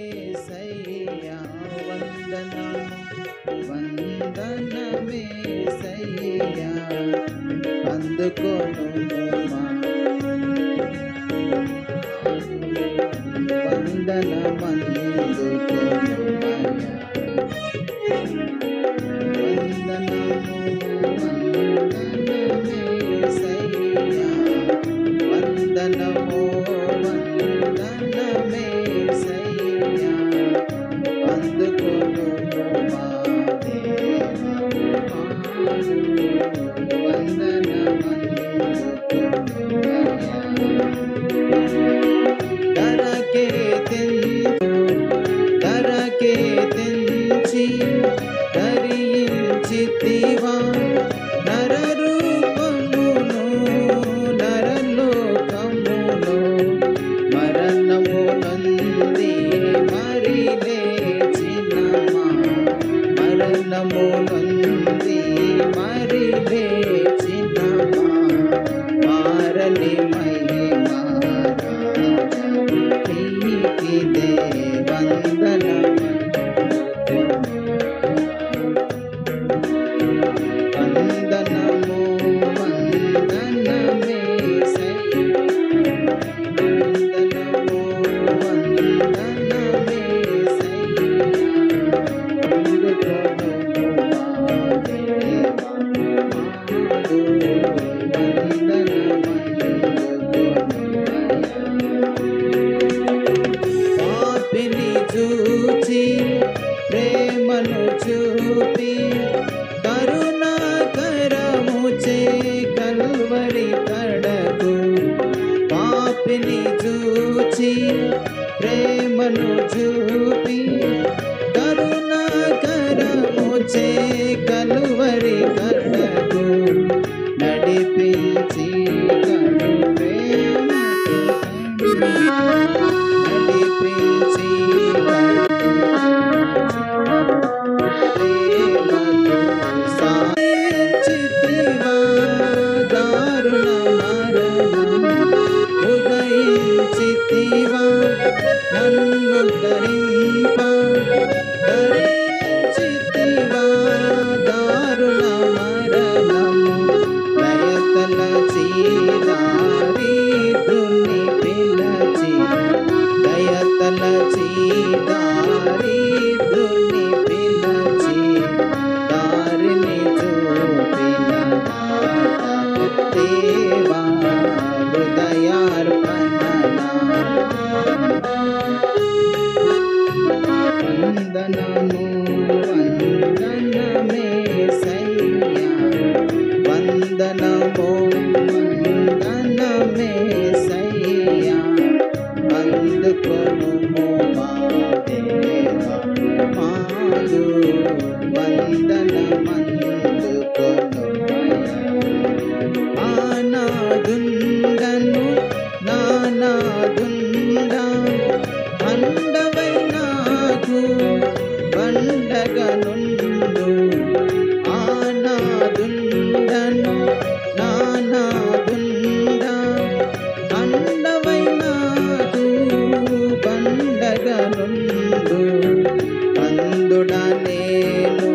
వందనమేసయ్యా వందనమేసయ్యా అందుకోను ధరించితివా నరరూపమును నరలోకములో మరణము నంది మరి లేచినమా మరణము నంది మరి లేచినమా మారని మహిమా నీకిదే వందనము చూచి ప్రేమను చూపి కరుణాకరము చే కల్వరి కడకు పాపిని చూచి ప్రేమను చూపి కరుణాకరము చే కల్వరి కడకు నడిపించి నడిపించి ఉదయించితివా నన్ను ధరింప ధరించితివా దారుణ మరణము దయతల చీదారిద్రుని పిలచి దయతల చీదారిద్రుని పిలచి దారిని చూపిన దేవా హృదయార్పణనా వందనము వందనమేసయ్యా వందనము వందనమేసయ్యా అందుకొనుము మా దేవా మాదు వందనమందుకొను ఆనాదుండను నానాదుండా అండవై నాకు బండగనుండు ఆనాదుండను నానాదుండా అండవై నాకు బండగనుండు అందుడా నేను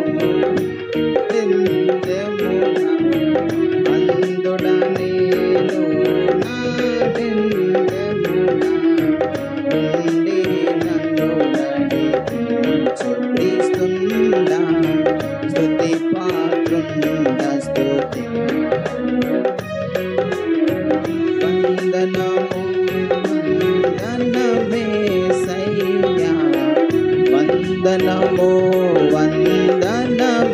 అందుడా నేను నుండి నన్ను నడిపిస్తుందా స్తుతి పాత్రుండ స్తుతి వందనము వందనమేసయ్యా వందనము వందనమేసయ్యా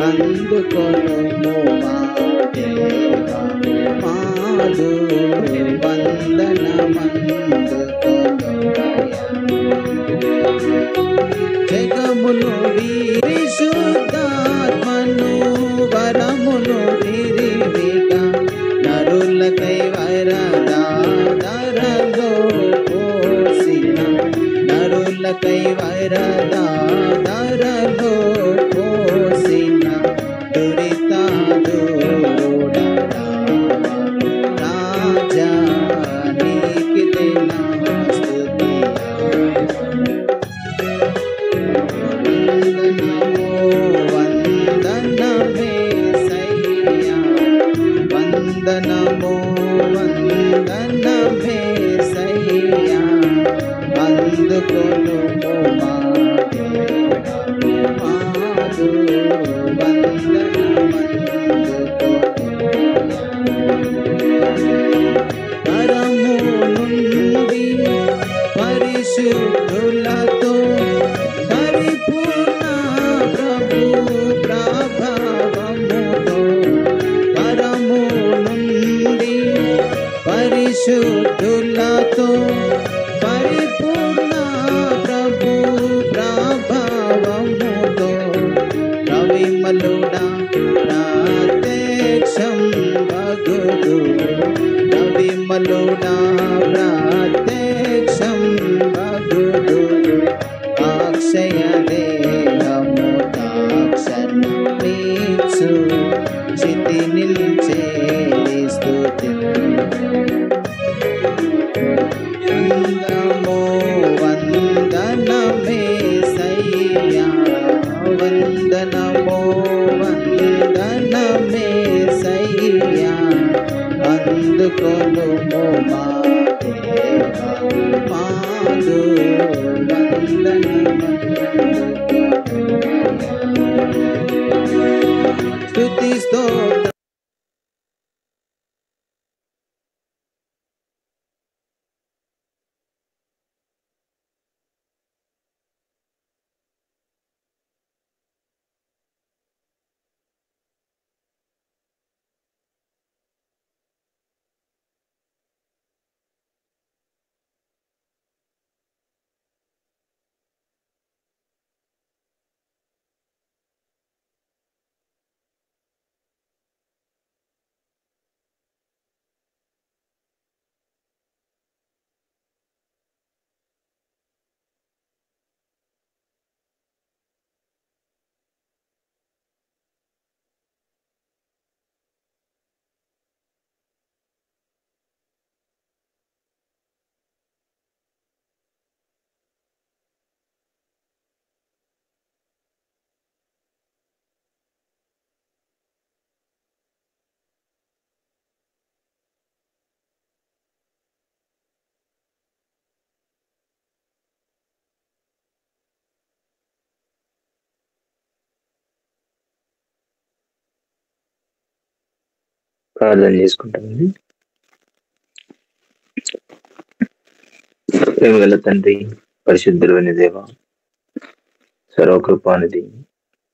అందుకొనుము మా దేవా మాదు వందనమందుకొనుమయ్యా జగమును వీరి శుద్ధాత్మను వరమును విరివిగా నరులకై వరదాదరలో పోసిన నరులకై వరదాదరలో పోసిన వందనమేసయ్యా, వందనము వందనమేసయ్యా, అందుకొనుము మా దేవా మాదు వందనమందుకొనుము. పరము నుండి పరిశుద్ధులతో పరిపూర్ణ ప్రభు ప్రభావముతో, పరము నుండి పరిశుద్ధులతో పరిపూర్ణ ప్రభు ప్రభావముతో, రవిమలుడా ప్రత్యక్షం భగుడు, రవిమలుడా ప్రత్యక్షం భగుడు, అక్షయ దేహము తాక్షను నీచు చితి నిల్చే స్తుతి. వందనమో వందనమేసయ్యా, వందనమో వందనమేసయ్యా, అందుకొనుము మా దేవా మాదు వందనమందుకొనుము. స్తుతి స్తోత్రం. ప్రార్థన చేసుకుంటామండి. ప్రేమగల తండ్రి, పరిశుద్ధులైన దేవ, సర్వకృపానిధి,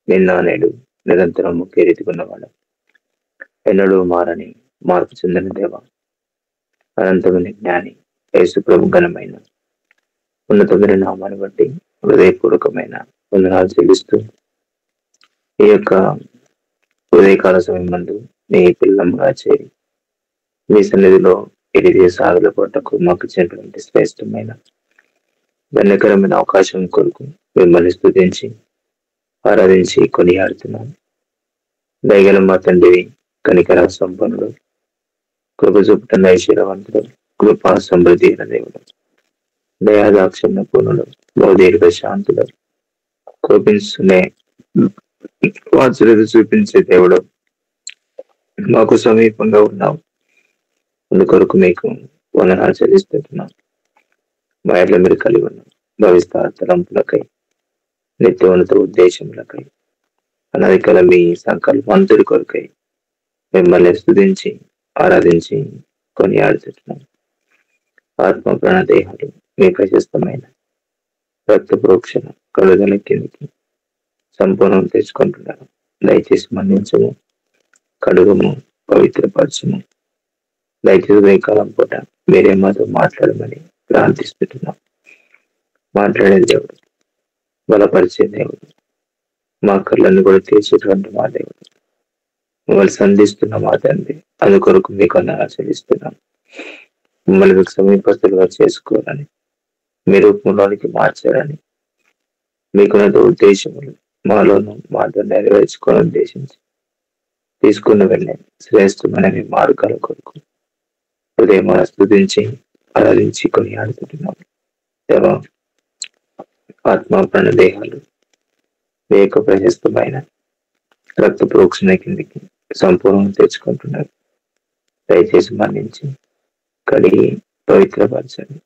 నిన్న నేడు నిరంతరం ఒకే రీతికున్నవాడు, ఎన్నడూ మారని మార్పు చెందిన దేవ, అనంతమైన జ్ఞాని, యేసు ప్రభు ఘనమైన ఉన్నతమైన నామాన్ని బట్టి హృదయపూర్వకమైన వందనాలు చెల్లిస్తూ ఈ యొక్క ఉదయకాల సమయం నందు నీ పిల్లముగా చేరి మీ సన్నిధిలో ఎదిగే సాగుల కొట్టకు మాకు ఇచ్చినటువంటి శ్రేష్టమైన ధన్యకరమైన అవకాశం కొరకు మిమ్మల్ని స్తుతించి ఆరాధించి కొనియాడుతున్నాం. దయగల మా తండ్రి, కనికర సంపన్నుడు, కృప చూపుతున్న ఐశ్వర్యవంతుడు, కృపా సమృద్ధి అయిన దేవుడు, దయాదాక్షిణ్య పూర్ణుడు, బహుదీర్ఘ శాంతుడు, కోపించునే వాత్సల్యత చూపించే దేవుడు, మాకు సమీపంగా ఉన్నావు. అందుకొరకు మీకు వందనాలు చెల్లిస్తున్నాం. మా ఎడ్ల మీరు కలిగి ఉన్నాం భవిష్యత్ తలంపులకై, నిత్య ఉన్నత ఉద్దేశములకై, అనధికల మీ సంకల్పంతుడి కొరకై మిమ్మల్ని స్తుతించి ఆరాధించి కొనియాడుతున్నాం. ఆత్మ ప్రాణ దేహాలు మీ ప్రశస్తమైన రక్త ప్రోక్షణ కలుగల కిందికి సంపూర్ణం తెచ్చుకుంటున్నారు. దయచేసి మన్నించము, కడుగుము, పవిత్రపరచము. దయచేసి కాలం పూట మీరే మాతో మాట్లాడమని ప్రార్థిస్తున్నాం. మాట్లాడే దేవుడు, బలపరిచే దేవుడు, మా కళ్ళను కూడా తీర్చేటువంటి మా దేవుడు, మిమ్మల్ని సంధిస్తున్న మా తండ్రి, అందుకొరకు మీకు చెల్లిస్తున్నాం. మిమ్మల్ని మీకు సమీపస్తులుగా చేసుకోవాలని, మీ రూపంలోనికి మార్చాలని, మీకున్న ఉద్దేశములు మాలోనూ మాతో నెరవేర్చుకోవాలని ఉద్దేశించి తీసుకున్న వెళ్ళే శ్రేష్టమైన మీ మార్గాల కొరకు ఉదయం స్తుతించి ఆరాధించి కొనియాడుతున్నాం. దేవా, ఆత్మ ప్రాణ దేహాలు ఏక ప్రశస్తమైన రక్త ప్రోక్షణ కిందికి సంపూర్ణంగా తెచ్చుకుంటున్నారు. దయచేసి మన్నించి కడిగి పవిత్రపరచండి.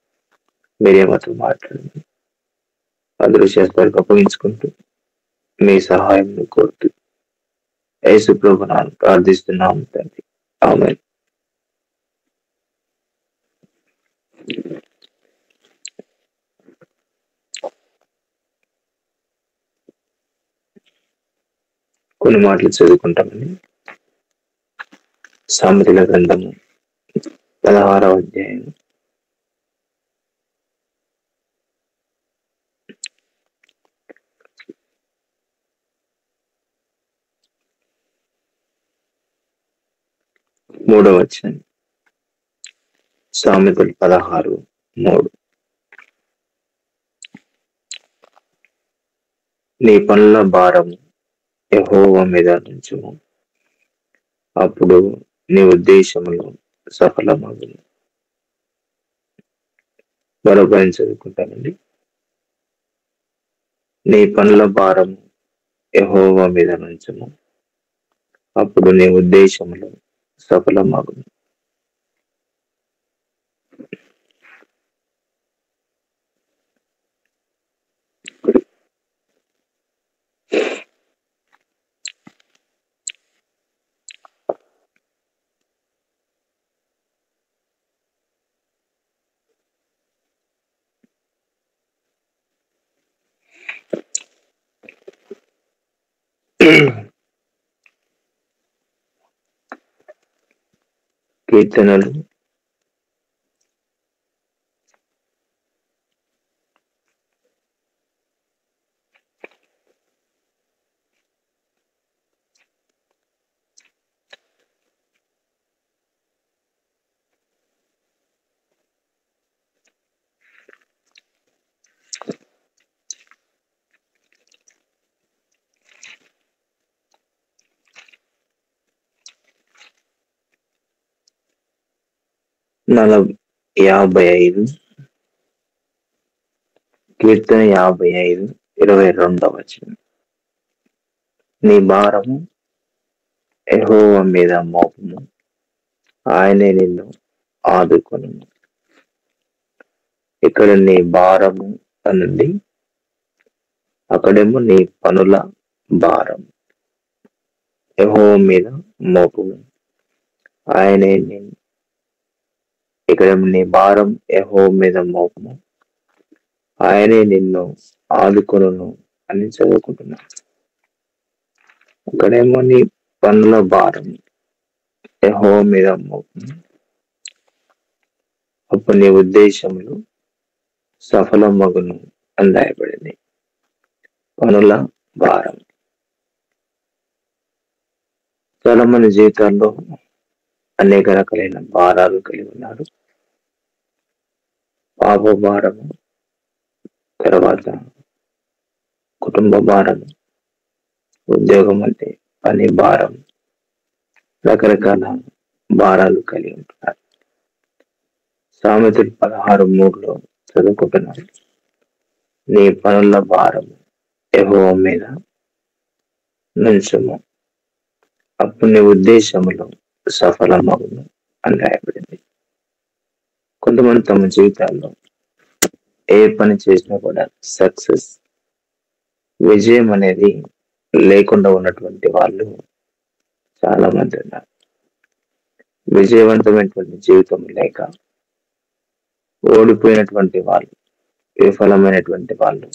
మీరే మాతో మాట్లాడండి. అదృశ్యాలకు అప్పగించుకుంటూ మీ సహాయం కోరుతూ యేసు ప్రభువును ప్రార్థిస్తున్నాము తండ్రి. ఆమేన్. కొన్ని మాటలు చదువుకుంటామండి. సామెతల గ్రంథము 16వ అధ్యాయం 3వ వచనం. సామెతలు 16:3. నీ పనుల భారము యెహోవా మీద నుంచుము, అప్పుడు నీ ఉద్దేశములు సఫలమగును. మరొక చదువుకుంటానండి. నీ పనుల భారము యెహోవా మీద నుంచుము, అప్పుడు నీ ఉద్దేశములు సఫలమగును. కీర్తనలు 55. కీర్తన 55, 22వ వచనం. నీ భారము యెహోవా మీద మోపము, ఆయనే నిన్ను ఆదుకొనును. ఇక్కడ నీ భారము అనండి, అక్కడేమో నీ పనుల భారం. యెహోవా మీద మోపము, ఆయనే నిన్ను. ఇక్కడ నీ భారం యెహోవా మీద మోపము, ఆయనే నిన్ను ఆదుకొనును అని చదువుకుంటున్నా. అక్కడేమో నీ పనుల భారం యెహోవా మీద మోపము, అప్పుడు నీ ఉద్దేశములు సఫలమగును అని రాయబడింది. పనుల భారం. చాలా మంది జీవితాల్లో అనేక రకాలైన భారాలు కలిగి ఉన్నారు. పాప భారము, తర్వాత కుటుంబ భారము, ఉద్యోగం అంటే పని భారం, రకరకాల భారాలు కలిగి ఉంటున్నారు. సామెతలు 16:3లో చదువుకుంటున్నారు. నీ పనుల భారము యెహోవా మీద నుంచుము, అప్పుడు నీ ఉద్దేశములు సఫలమగును అని రాయబడింది. కొంతమంది తమ జీవితాల్లో ఏ పని చేసినా కూడా సక్సెస్, విజయం అనేది లేకుండా ఉన్నటువంటి వాళ్ళు చాలా మంది ఉన్నారు. విజయవంతమైనటువంటి జీవితం లేక ఓడిపోయినటువంటి వాళ్ళు, విఫలమైనటువంటి వాళ్ళు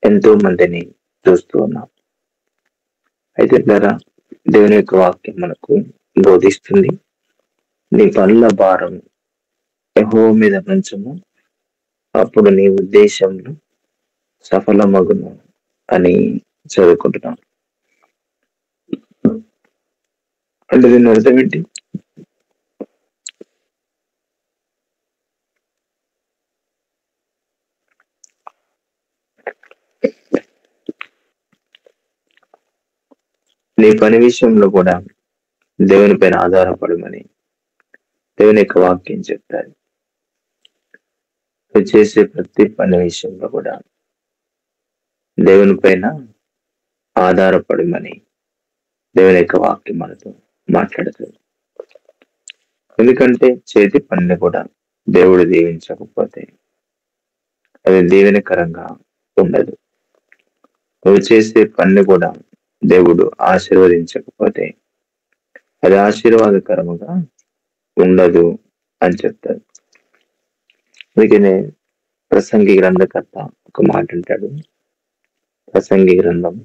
ఎంతో మందిని చూస్తూ ఉన్నాం. అయితే ద్వారా దేవుని యొక్క వాక్యం మనకు బోధిస్తుంది. నీ పనుల భారం యెహోవా మీద నుంచుము, అప్పుడు నీ ఉద్దేశంలో సఫలమగును అని చదువుకుంటున్నాం. అంటే దీని అర్థం ఏంటి? నీ పని విషయంలో కూడా దేవుని పైన ఆధారపడమని దేవుని యొక్క వాక్యం చెప్తారు. నువ్వు చేసే ప్రతి పని విషయంలో కూడా దేవుని పైన ఆధారపడమని దేవుని యొక్క వాక్యం మనతో మాట్లాడుతుంది. ఎందుకంటే చేతి పనిని కూడా దేవుడు దీవించకపోతే అది దీవెనకరంగా ఉండదు. నువ్వు చేసే పనిని కూడా దేవుడు ఆశీర్వదించకపోతే అది ఆశీర్వాదకరముగా ఉండదు అని చెప్తారు. అందుకనే ప్రసంగి గ్రంథకర్త ఒక మాట అంటాడు. ప్రసంగి గ్రంథం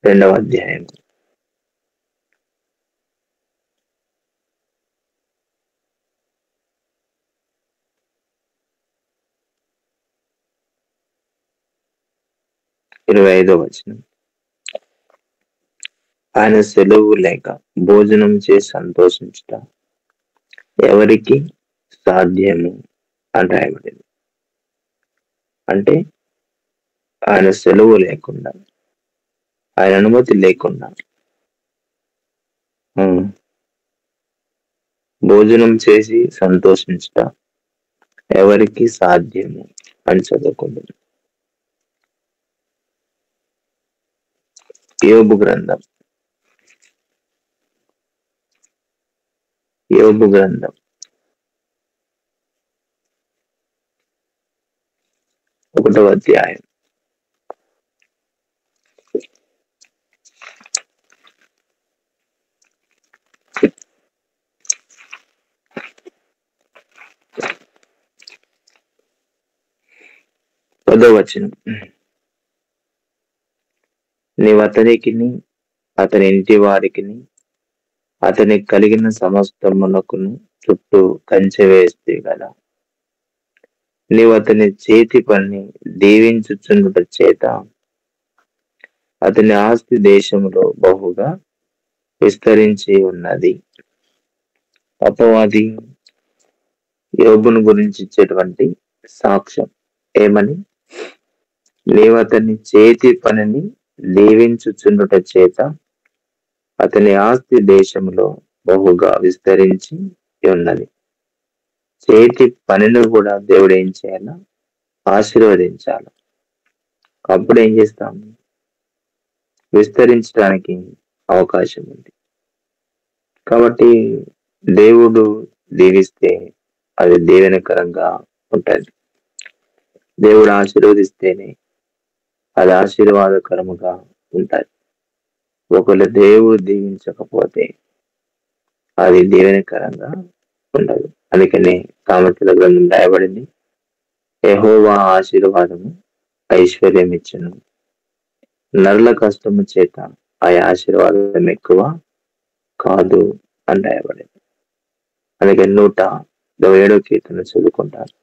2వ అధ్యాయం 25వ వచనం. ఆయన సెలవు లేక భోజనం చేసి సంతోషించుట ఎవరికి సాధ్యము అని రాయబడింది. అంటే ఆయన సెలవు లేకుండా, ఆయన అనుమతి లేకుండా భోజనం చేసి సంతోషించుట ఎవరికి సాధ్యము అని చదువుకుంటుంది. యోబు గ్రంథం 1వ అధ్యాయం 10వ వచనం. నీవు అతనికిని అతని ఇంటి వారికిని అతనికి కలిగిన సమస్తమునకును చుట్టూ కంచె వేస్తే గల నీవు అతని చేతి పని దీవించుచుండుట చేత అతని ఆస్తి దేశంలో బహుగా విస్తరించి ఉన్నది. అపవాది యోబును గురించి ఇచ్చేటువంటి సాక్ష్యం ఏమని? నీవు అతని చేతి పనిని దీవించుచుండుట చేత అతని ఆస్తి దేశంలో బహుగా విస్తరించి ఉన్నది. చేతి పనిని కూడా దేవుడు ఏం చేయాలా? ఆశీర్వదించాలి. అప్పుడు ఏం చేస్తాము? విస్తరించడానికి అవకాశం ఉంది. కాబట్టి దేవుడు దీవిస్తే అది దీవెనకరంగా ఉంటుంది. దేవుడు ఆశీర్వదిస్తేనే అది ఆశీర్వాదకరముగా ఉంటుంది. ఒకవేళ దేవుడు దీవించకపోతే అది దీవెనకరంగా ఉండదు. అందుకనే సామెతల గ్రంథం రాయబడింది, యెహోవా ఆశీర్వాదము ఐశ్వర్యం ఇచ్చును, నరుల కష్టము చేత ఆ ఆశీర్వాదం ఎక్కువ కాదు అని రాయబడింది. అందుకే 127వ కీర్తన చదువుకుంటారు.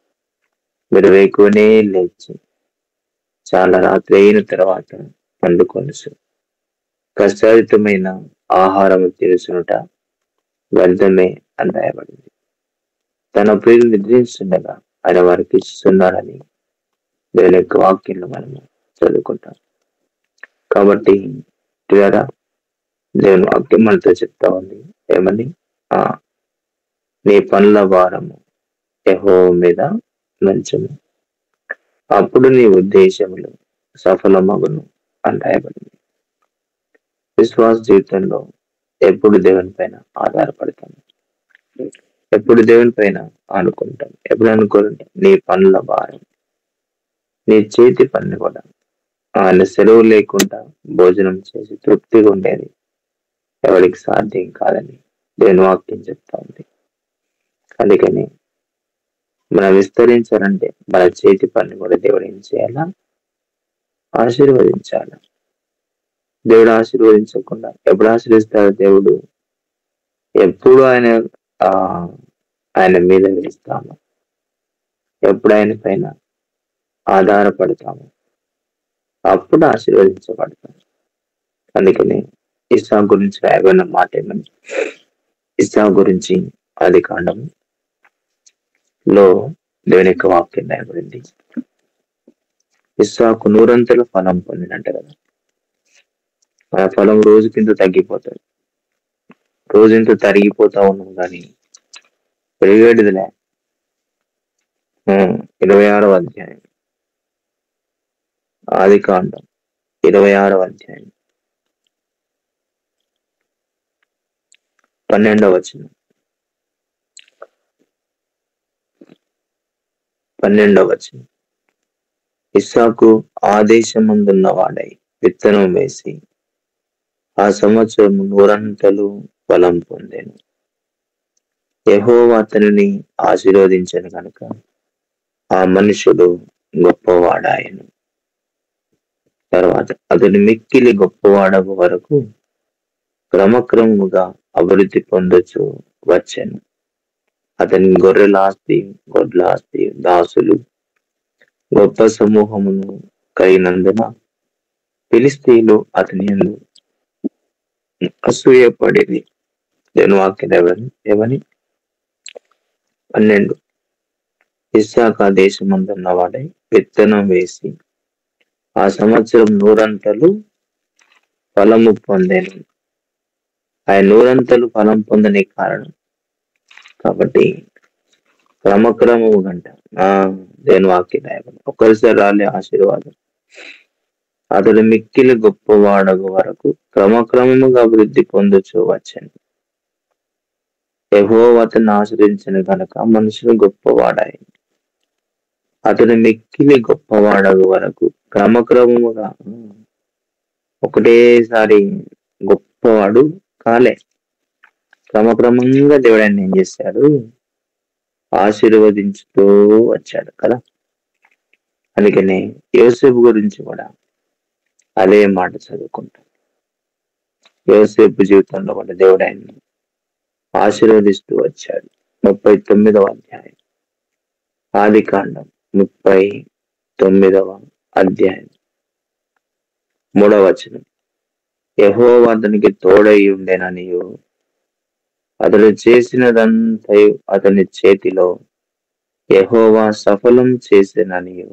మీరు వేకువనే లేచి చాలా రాత్రి అయిన తర్వాత పండుకొనుసు, కష్టారితమైన ఆహారము తెలుసునుట వ్యర్థమే అని రాయబడింది. తన ప్రియులు నిద్రించుండగా ఆయన వారికి ఇస్తున్నాడని దేవుని యొక్క వాక్యంలో మనము చదువుకుంటాం. కాబట్టి దేవుని వాక్యం మనతో చెప్తా ఉంది ఏమని? నీ పనుల భారము యెహోవా మీద నుంచుము, అప్పుడు నీ ఉద్దేశములు సఫలమగును అని రాయబడింది. విశ్వాస జీవితంలో ఎప్పుడు దేవుని పైన ఆధారపడతాము, ఎప్పుడు దేవుని పైన ఆనుకుంటాం. ఎప్పుడు అనుకుంటే నీ పనుల భారం, నీ చేతి పని కూడా ఆయన సెలవు లేకుండా భోజనం చేసి తృప్తిగా ఉండేది ఎవరికి సాధ్యం కాదని దేవుని వాక్యం చెప్తా ఉంది. అందుకని మనం విస్తరించాలంటే మన చేతి పని కూడా దేవుడు ఏం చేయాలా? ఆశీర్వదించాల. దేవుడు ఆశీర్వదించకుండా ఎప్పుడు ఆశీర్వదిస్తాడు? దేవుడు ఎప్పుడు ఆయన మీద వేస్తాము, ఎప్పుడు ఆయన పైన ఆధారపడతాము, అప్పుడు ఆశీర్వదించబడతాము. అందుకని ఇస్సాకు గురించి రాయబడిన మాట ఏమని? ఇస్సాకు గురించి ఆదికాండంలో దేవుని యొక్క వాక్యం రాయబడింది. ఇస్సాకు 100 ఫలం పొందినంట కదా. ఆ ఫలం రోజు కింద తగ్గిపోతుంది, రోజు ఇంత తరిగిపోతా ఉన్నాం కానీ పెరిగేటిదిలే. 26వ అధ్యాయం, ఆదికాండం 26వ అధ్యాయం 12వ వచనం. 12వ వచనం. ఇస్సాకు ఆదేశమందున్న వాడై విత్తనం వేసి ఆ సంవత్సరం 100 ఫలం పొందెను. యెహోవా అతనిని ఆశీర్వదించెను కనుక ఆ మనుషుడు గొప్పవాడాయను. తర్వాత అతని మిక్కిలి గొప్పవాడగు వరకు క్రమక్రమముగా అభివృద్ధి పొందొచ్చు వచ్చెను. అతని గొర్రెలాస్తి, గొడ్లాస్తి, దాసులు గొప్ప సమూహమును కలిగినందున ఫిలిష్తీయులు అతని యందు అసూయపడిరి. నేను వాక్యం ఏమని 12. ఇస్సాకు దేశమందున్న వాడై విత్తనం వేసి ఆ సంవత్సరం 100 ఫలము పొందాను. ఆయన 100 ఫలం పొందని కారణం కాబట్టి క్రమక్రమము గంట దేని వాక్యం రాయబడి ఒక్కసారి రాలే ఆశీర్వాదం. అతడు మిక్కిలి గొప్పవాడగు వరకు క్రమక్రమముగా అభివృద్ధి పొందొచ్చు వచ్చాను. యెహోవా అతన్ని ఆశ్రయించిన కనుక మనుషులు గొప్పవాడాయి. అతడు మిక్కిలి గొప్పవాడగు వరకు క్రమక్రమముగా, ఒకటేసారి గొప్పవాడు కాలే. క్రమక్రమంగా దేవుడు ఆయన ఏం చేశాడు? ఆశీర్వదించుతూ వచ్చాడు కదా. అందుకనే యోసేపు గురించి కూడా అదే మాట చదువుకుంటాం. యోసేపు జీవితంలో కూడా దేవుడు ఆయన్ని ఆశీర్వదిస్తూ వచ్చాడు. 39వ అధ్యాయం, ఆదికాండం 39వ అధ్యాయం 3వ వచనం. యెహోవా అతనికి తోడై ఉండెననియు అతడు చేసినదంతయు అతని చేతిలో యెహోవా సఫలం చేసెననియు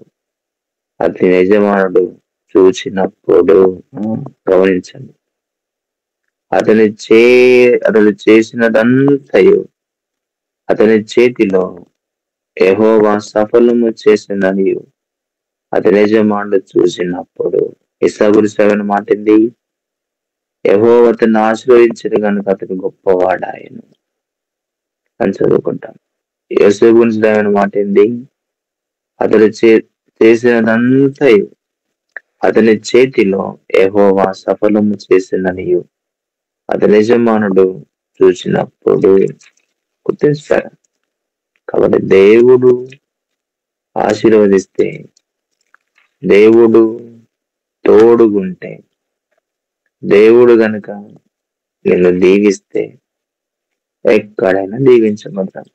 అతని యజమానుడు చూచినప్పుడు, గమనించండి, అతడు చేసినదంతయు అతని చేతిలో యెహోవా సఫలము చేసిననియు అతని యజమానుడు చూసినప్పుడు. ఇస్సాకు గురించి మాట ఏంది? యెహోవా అతన్ని ఆశీర్వదించిన కనుక అతను గొప్పవాడాయను అని చదువుకుంటాం. యోసేపు గురించి మాట ఏంది? అతడు చేసినదంతయు అతని చేతిలో యెహోవా సఫలము చేసిననియు అతని యజమానుడు చూసినప్పుడు. గుర్తించారు. కాబట్టి దేవుడు ఆశీర్వదిస్తే, దేవుడు తోడుగుంటే, దేవుడు గనుక నిన్ను దీవిస్తే ఎక్కడైనా దీవించబడతాం.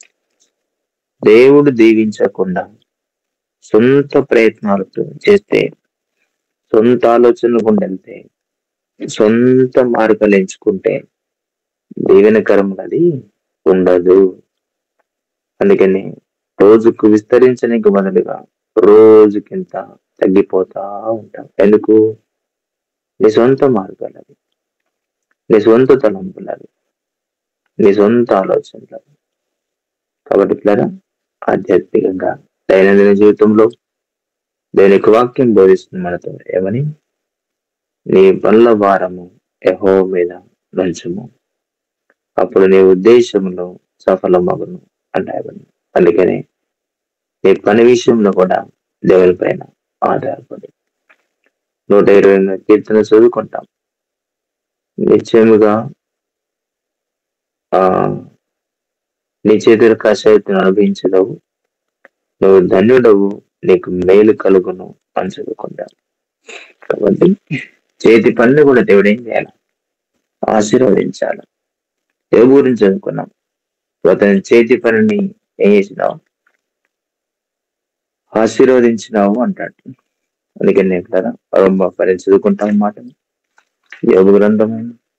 దేవుడు దీవించకుండా సొంత ప్రయత్నాలతో చేస్తే, సొంత ఆలోచనలు వెళ్తే, సొంత మార్గాలు ఎంచుకుంటే దీవెనకరములది ఉండదు. అందుకని రోజుకు విస్తరించడానికి బదులుగా రోజుకింత తగ్గిపోతా ఉంటాం. ఎందుకు? నీ సొంత మార్గాలు అవి, నీ సొంత తలంపులు అవి, నీ సొంత ఆలోచనలు అవి. కాబట్టి పిల్లరా, ఆధ్యాత్మికంగా దైనందిన జీవితంలో దేవునికి వాక్యం బోధిస్తుంది మనతో ఏమని? నీ పనుల భారము యెహోవా మీద నుంచుము, అప్పుడు నీ ఉద్దేశంలో సఫలమగును అంటాయని. అందుకనే నీ పని విషయంలో కూడా దేవుని పైన ఆధారపడి 120 కీర్తన చదువుకుంటాం. నిశ్చయముగా నీ చేతుల కషాయతను అనుభవించదవు, నువ్వు ధన్యుడవు, నీకు మేలు కలుగును అని చదువుకుంటాం. కాబట్టి చేతి పనులు కూడా దేవుడు ఏం చేయాలి? ఆశీర్వదించాలి. దేవుడి గురించి చదువుకున్నాం. అతని చేతి పనిని ఏం చేసినావు? ఆశీర్వదించినావు అంటాడు. అందుకని నేను కదా పని చదువుకుంటాం అన్నమాట. యోబు గ్రంథం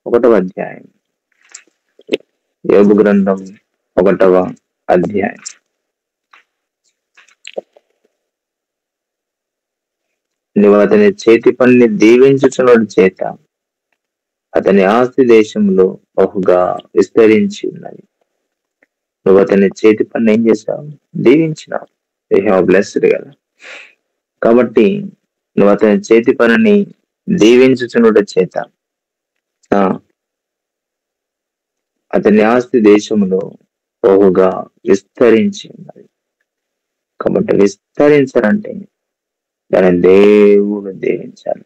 1వ అధ్యాయం, యోబు గ్రంథం 1వ అధ్యాయం నువ్వు అతని చేతి పనిని దీవించుచున్నోడి చేత అతని ఆస్తి దేశంలో బహుగా విస్తరించి ఉన్నది. నువ్వు అతని చేతి పని ఏం చేసావు? దీవించినావు. యూ హ్యావ్ బ్లెస్డ్ కదా. కాబట్టి నువ్వు అతని చేతి పనిని దీవించుచునుట చేత అతని ఆస్తి దేశంలో బహుగా విస్తరించి ఉన్నది. కాబట్టి విస్తరించాలంటే దాన్ని దేవుడు దీవించాలి.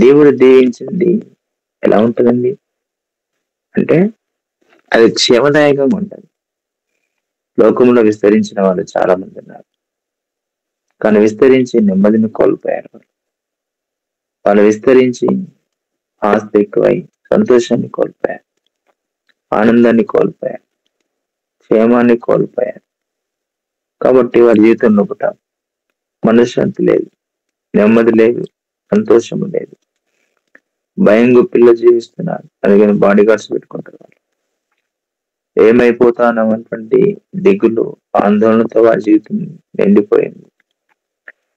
దేవుడు దీవించింది ఎలా ఉంటుందండి అంటే అది క్షేమదాయకంగా ఉంటుంది. లోకంలో విస్తరించిన వాళ్ళు చాలా మంది ఉన్నారు, కానీ విస్తరించి నెమ్మదిని కోల్పోయారు. వాళ్ళు విస్తరించి ఆస్తి ఎక్కువై సంతోషాన్ని కోల్పోయారు, ఆనందాన్ని కోల్పోయారు, క్షేమాన్ని కోల్పోయారు. కాబట్టి వారి జీవితంలో కూడా మనశ్శాంతి లేదు, నెమ్మది లేదు, సంతోషము లేదు. భయం గుప్పిల్లో జీవిస్తున్నారు. అందుకని బాడీ గార్డ్స్ పెట్టుకుంటారు. వాళ్ళు ఏమైపోతానటువంటి దిగులు, ఆందోళనతో వారి జీవితం నిండిపోయింది.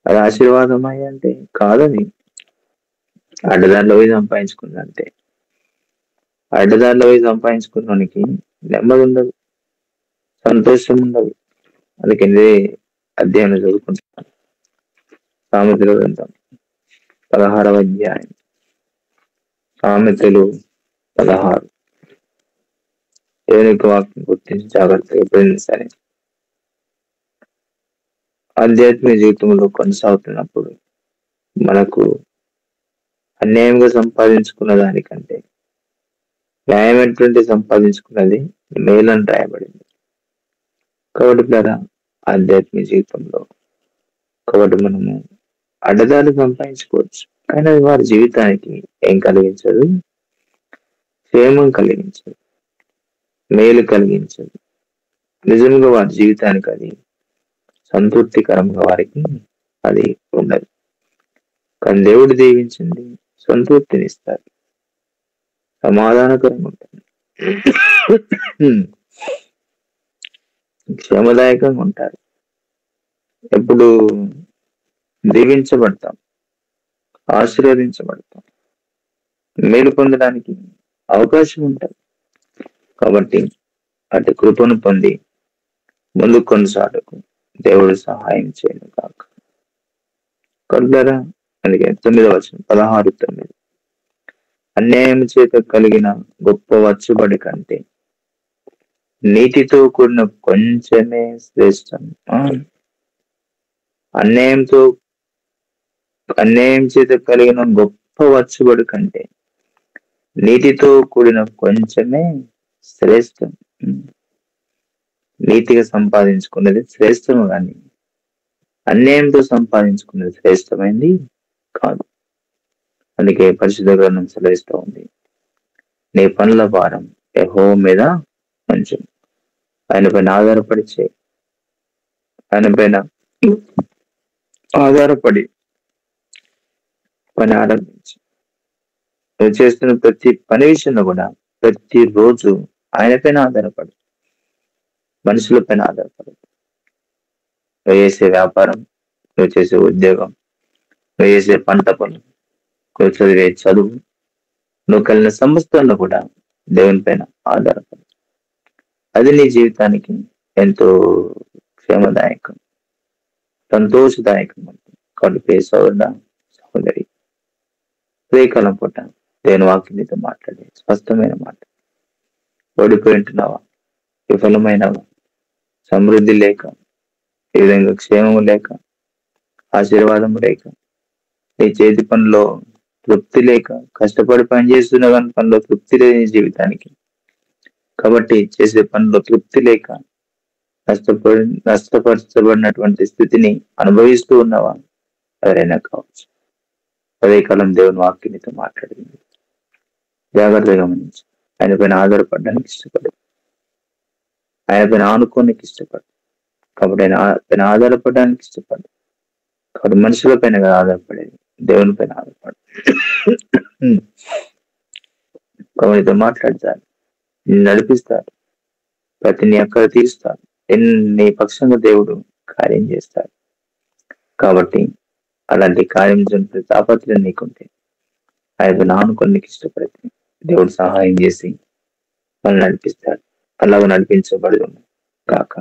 అది ఆశీర్వాదం అంటే కాదని అడ్డదారిలో పోయి సంపాదించుకుందంటే అడ్డదారిలో పోయి సంపాదించుకున్నానికి నెమ్మది ఉండదు, సంతోషం ఉండదు. అందుకని అధ్యాయం చదువుకుంటున్నాను. సామెతల గ్రంథం 16వ అధ్యాయం, సామెతలు 16. దేవునికి వాక్యం గుర్తించి జాగ్రత్తగా ఎప్పుడైనా సరే ఆధ్యాత్మిక జీవితంలో కొనసాగుతున్నప్పుడు మనకు అన్యాయంగా సంపాదించుకున్న దానికంటే న్యాయమైనటువంటి సంపాదించుకున్నది మేలని రాయబడింది. కాబట్టి ద్వారా ఆధ్యాత్మిక జీవితంలో కాబట్టి మనము అడ్డదారులు సంపాదించుకోవచ్చు, కానీ అది వారి జీవితానికి ఏం కలిగించదు, క్షేమం కలిగించదు, మేలు కలిగించదు. నిజంగా వారి జీవితానికి అది సంతృప్తికరంగా వారికి అది ఉండదు. కానీ దేవుడు దీవించింది సంతృప్తినిస్తారు, సమాధానకరంగా ఉంటుంది, క్షేమదాయకంగా ఉంటారు. ఎప్పుడు దీవించబడతాం, ఆశీర్వదించబడతాం, మేలు పొందడానికి అవకాశం ఉంటుంది. కాబట్టి అటు కృపను పొంది ముందుకు కొనసాగకు దేవుడు సహాయం చేయను కాక. కొద్దారా అందుకే 9వ వచనం 16:9. అన్యాయం చేత కలిగిన గొప్ప వచ్చుబడి కంటే నీతితో కూడిన కొంచెమే శ్రేష్టం. అన్యాయం చేత కలిగిన గొప్ప వచ్చుబడి కంటే నీతితో కూడిన కొంచెమే శ్రేష్టం. నీతిగా సంపాదించుకున్నది శ్రేష్టము కానీ అన్యాయంతో సంపాదించుకున్నది శ్రేష్టమైంది కాదు. అందుకే పరిశుద్ధ గ్రంథం సెలవిస్తూ ఉంది, నీ పనుల భారం యెహోవా మీద ఉంచు, ఆయన పైన ఆధారపడి చేయి. ఆయన పైన ఆధారపడి పని ఆరంభించి నువ్వు చేస్తున్న ప్రతి పని విషయంలో కూడా ప్రతిరోజు ఆయన పైన ఆధారపడు, మనుషుల పైన ఆధారపడదు. నువ్వు చేసే వ్యాపారం, నువ్వు చేసే ఉద్యోగం, నువ్వు చేసే పంట పనులు, నువ్వు చదివే చదువు, నువ్వు కలిగిన సమస్యల్లో కూడా దేవుని పైన ఆధారపడు. అది నీ జీవితానికి ఎంతో క్షేమదాయకం, సంతోషదాయకం ఉంటుంది. కాబట్టి సహోదరి ఉదయకాలం పూట దేవుని వాక్యం నీతో మాట్లాడే స్పష్టమైన మాట. ఓడిపోయి ఉంటున్నావా, విఫలమైనవా, సమృద్ధి లేక, ఈ విధంగా క్షేమము లేక, ఆశీర్వాదము లేక, నీ చేతి పనిలో తృప్తి లేక, కష్టపడి పని చేస్తున్నా కానీ పనిలో తృప్తి లేదు నీ జీవితానికి. కాబట్టి చేసే పనిలో తృప్తి లేక నష్టపరచబడినటువంటి స్థితిని అనుభవిస్తూ ఉన్నావా? ఎవరైనా కావచ్చు. అదే కాలం దేవుని వాక్యంతో మాట్లాడింది. జాగ్రత్తగా గమనించి ఆయన పైన ఆధారపడడానికి ఇష్టపడు, ఆయన పైన ఆనుకోనికి ఇష్టపడు. కాబట్టి ఆయన పైన ఆధారపడడానికి ఇష్టపడు. కాబట్టి మనుషుల పైన ఆధారపడేది, దేవుని పైన ఆధారపడు. కాబట్టి మాట్లాడతారు, నడిపిస్తారు, ప్రతి నీ అక్కడ తీరుస్తారు, నీ పక్షంగా దేవుడు కార్యం చేస్తాడు. కాబట్టి అలాంటి కార్యం జరిపే తాపత్రయం నీకుంటే ఆయన ఆనుకొని నీకు ఇష్టపడితే దేవుడు సహాయం చేసి మనల్ని నడిపిస్తాడు. అలాగ నడిపించబడి కాక